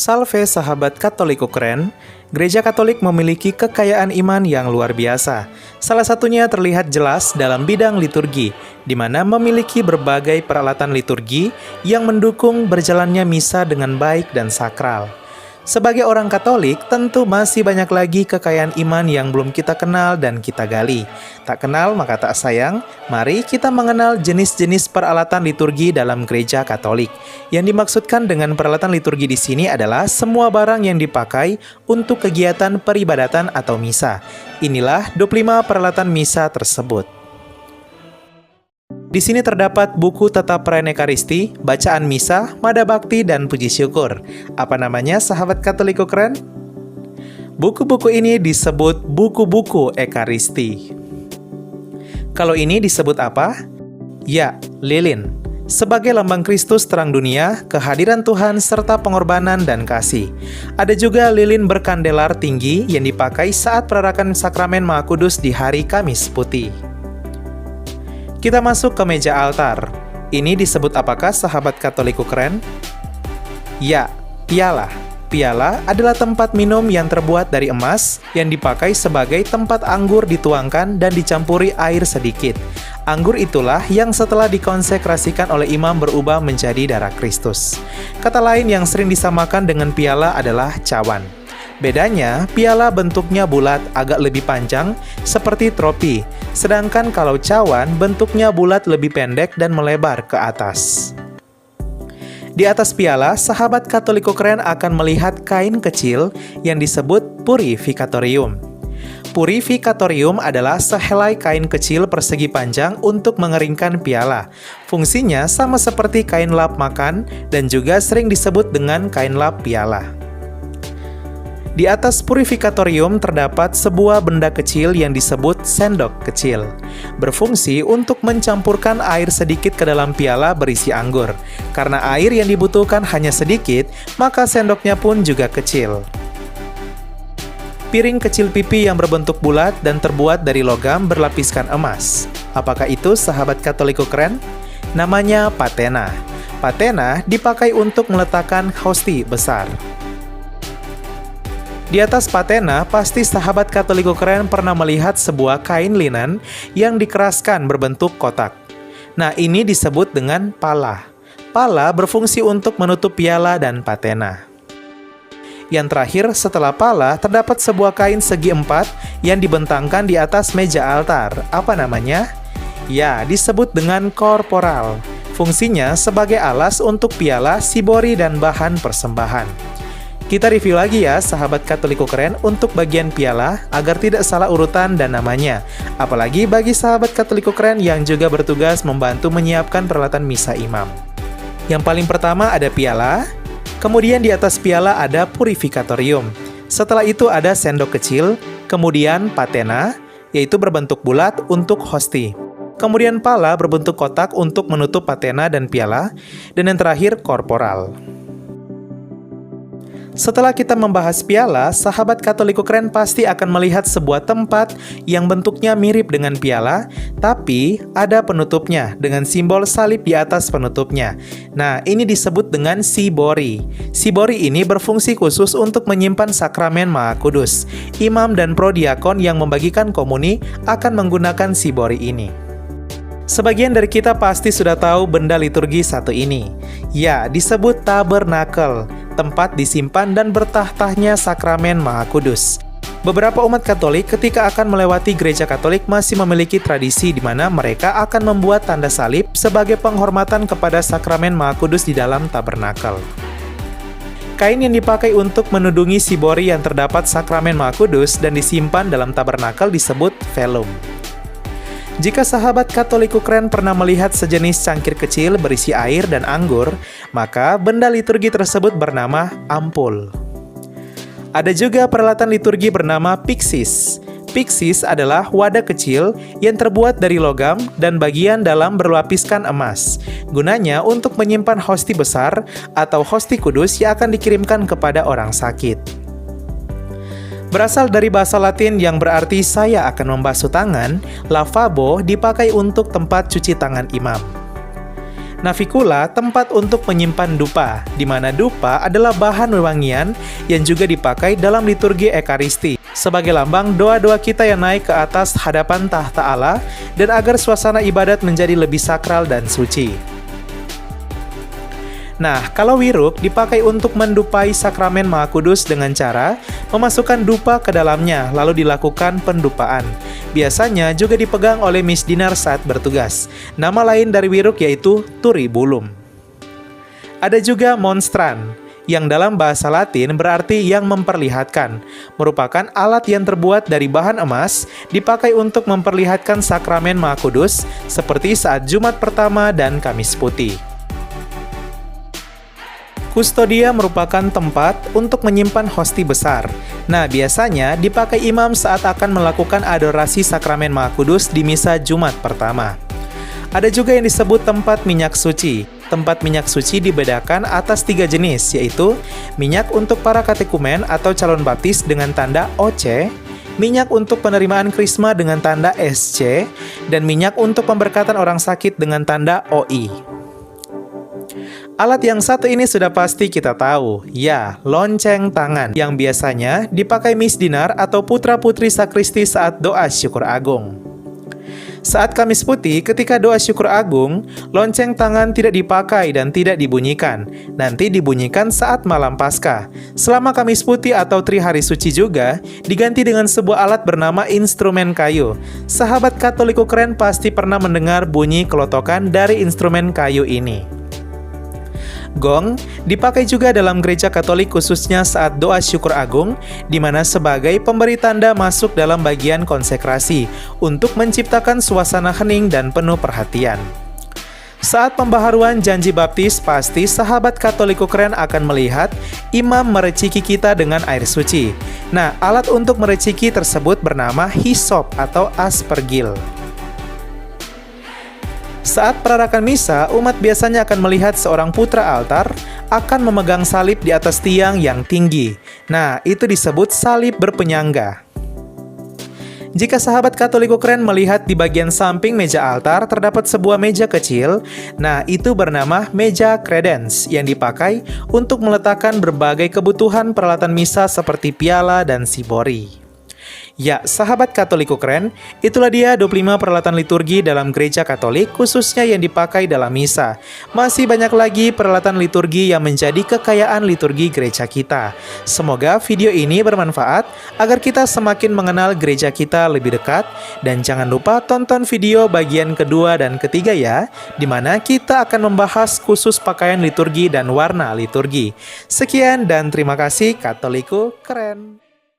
Salve sahabat Katolik keren, Gereja Katolik memiliki kekayaan iman yang luar biasa. Salah satunya terlihat jelas dalam bidang liturgi, di mana memiliki berbagai peralatan liturgi yang mendukung berjalannya misa dengan baik dan sakral. Sebagai orang Katolik, tentu masih banyak lagi kekayaan iman yang belum kita kenal dan kita gali. Tak kenal maka tak sayang, mari kita mengenal jenis-jenis peralatan liturgi dalam Gereja Katolik. Yang dimaksudkan dengan peralatan liturgi di sini adalah semua barang yang dipakai untuk kegiatan peribadatan atau misa. Inilah 25 peralatan misa tersebut. Di sini terdapat buku tata perayaan Ekaristi, bacaan misa, mada bakti, dan puji syukur. Apa namanya, sahabat Katolik keren? Buku-buku ini disebut buku-buku Ekaristi. Kalau ini disebut apa? Ya, lilin. Sebagai lambang Kristus terang dunia, kehadiran Tuhan, serta pengorbanan dan kasih. Ada juga lilin berkandelar tinggi yang dipakai saat perarakan sakramen Maha Kudus di hari Kamis Putih. Kita masuk ke meja altar. Ini disebut apakah sahabat Katolikku keren? Ya, piala. Piala adalah tempat minum yang terbuat dari emas yang dipakai sebagai tempat anggur dituangkan dan dicampuri air sedikit. Anggur itulah yang setelah dikonsekrasikan oleh imam berubah menjadi darah Kristus. Kata lain yang sering disamakan dengan piala adalah cawan. Bedanya, piala bentuknya bulat agak lebih panjang seperti tropi, sedangkan kalau cawan bentuknya bulat lebih pendek dan melebar ke atas. Di atas piala, sahabat Katolik keren akan melihat kain kecil yang disebut purificatorium. Purificatorium adalah sehelai kain kecil persegi panjang untuk mengeringkan piala. Fungsinya sama seperti kain lap makan dan juga sering disebut dengan kain lap piala. Di atas purificatorium terdapat sebuah benda kecil yang disebut sendok kecil. Berfungsi untuk mencampurkan air sedikit ke dalam piala berisi anggur. Karena air yang dibutuhkan hanya sedikit, maka sendoknya pun juga kecil. Piring kecil pipi yang berbentuk bulat dan terbuat dari logam berlapiskan emas. Apakah itu sahabat Katolikku keren? Namanya patena. Patena dipakai untuk meletakkan hosti besar. Di atas patena, pasti sahabat Katolikku keren pernah melihat sebuah kain linen yang dikeraskan berbentuk kotak. Nah, ini disebut dengan pala. Pala berfungsi untuk menutup piala dan patena. Yang terakhir, setelah pala, terdapat sebuah kain segi empat yang dibentangkan di atas meja altar. Apa namanya? Ya, disebut dengan korporal. Fungsinya sebagai alas untuk piala, sibori, dan bahan persembahan. Kita review lagi ya, sahabat Katolikku keren, untuk bagian piala agar tidak salah urutan dan namanya. Apalagi bagi sahabat Katolikku keren yang juga bertugas membantu menyiapkan peralatan misa imam. Yang paling pertama ada piala, kemudian di atas piala ada purificatorium. Setelah itu ada sendok kecil, kemudian patena, yaitu berbentuk bulat untuk hosti. Kemudian pala berbentuk kotak untuk menutup patena dan piala, dan yang terakhir korporal. Setelah kita membahas piala, sahabat Katolikku keren pasti akan melihat sebuah tempat yang bentuknya mirip dengan piala, tapi ada penutupnya dengan simbol salib di atas penutupnya. Nah, ini disebut dengan sibori. Sibori ini berfungsi khusus untuk menyimpan sakramen Maha Kudus. Imam dan prodiakon yang membagikan komuni akan menggunakan sibori ini. Sebagian dari kita pasti sudah tahu benda liturgi satu ini. Ya, disebut tabernakel, tempat disimpan dan bertahtahnya sakramen Maha Kudus. Beberapa umat Katolik ketika akan melewati gereja Katolik masih memiliki tradisi di mana mereka akan membuat tanda salib sebagai penghormatan kepada sakramen Maha Kudus di dalam tabernakel. Kain yang dipakai untuk menudungi sibori yang terdapat sakramen Maha Kudus dan disimpan dalam tabernakel disebut velum. Jika sahabat Katolikku keren pernah melihat sejenis cangkir kecil berisi air dan anggur, maka benda liturgi tersebut bernama ampul. Ada juga peralatan liturgi bernama pyxis. Pyxis adalah wadah kecil yang terbuat dari logam dan bagian dalam berlapiskan emas. Gunanya untuk menyimpan hosti besar atau hosti kudus yang akan dikirimkan kepada orang sakit. Berasal dari bahasa Latin yang berarti saya akan membasuh tangan, lavabo dipakai untuk tempat cuci tangan imam. Navicula tempat untuk menyimpan dupa, di mana dupa adalah bahan wewangian yang juga dipakai dalam liturgi Ekaristi sebagai lambang doa-doa kita yang naik ke atas hadapan tahta Allah dan agar suasana ibadat menjadi lebih sakral dan suci. Nah, kalau wiruk dipakai untuk mendupai sakramen Maha Kudus dengan cara memasukkan dupa ke dalamnya lalu dilakukan pendupaan. Biasanya juga dipegang oleh misdinar saat bertugas. Nama lain dari wiruk yaitu turibulum. Ada juga monstran, yang dalam bahasa Latin berarti yang memperlihatkan, merupakan alat yang terbuat dari bahan emas, dipakai untuk memperlihatkan sakramen Maha Kudus, seperti saat Jumat Pertama dan Kamis Putih. Kustodia merupakan tempat untuk menyimpan hosti besar. Nah, biasanya dipakai imam saat akan melakukan adorasi sakramen Maha Kudus di misa Jumat Pertama. Ada juga yang disebut tempat minyak suci. Tempat minyak suci dibedakan atas 3 jenis, yaitu minyak untuk para katekumen atau calon baptis dengan tanda OC, minyak untuk penerimaan krisma dengan tanda SC, dan minyak untuk pemberkatan orang sakit dengan tanda OI. Alat yang satu ini sudah pasti kita tahu, ya, lonceng tangan, yang biasanya dipakai misdinar atau putra-putri sakristi saat doa syukur agung. Saat Kamis Putih, ketika doa syukur agung, lonceng tangan tidak dipakai dan tidak dibunyikan. Nanti dibunyikan saat malam Paskah. Selama Kamis Putih atau Trihari Suci juga, diganti dengan sebuah alat bernama instrumen kayu. Sahabat Katoliku keren pasti pernah mendengar bunyi kelotokan dari instrumen kayu ini. Gong dipakai juga dalam gereja Katolik khususnya saat doa syukur agung, di mana sebagai pemberi tanda masuk dalam bagian konsekrasi untuk menciptakan suasana hening dan penuh perhatian. Saat pembaharuan janji baptis, pasti sahabat Katoliku keren akan melihat imam mereciki kita dengan air suci. Nah, alat untuk mereciki tersebut bernama hisop atau aspergil. Saat perarakan misa, umat biasanya akan melihat seorang putra altar akan memegang salib di atas tiang yang tinggi. Nah, itu disebut salib berpenyangga. Jika sahabat Katoliku keren melihat di bagian samping meja altar terdapat sebuah meja kecil, nah itu bernama meja credence yang dipakai untuk meletakkan berbagai kebutuhan peralatan misa seperti piala dan sibori. Ya, sahabat Katoliku keren, itulah dia 25 peralatan liturgi dalam gereja Katolik khususnya yang dipakai dalam misa. Masih banyak lagi peralatan liturgi yang menjadi kekayaan liturgi gereja kita. Semoga video ini bermanfaat agar kita semakin mengenal gereja kita lebih dekat. Dan jangan lupa tonton video bagian kedua dan ketiga ya, di mana kita akan membahas khusus pakaian liturgi dan warna liturgi. Sekian dan terima kasih Katoliku keren.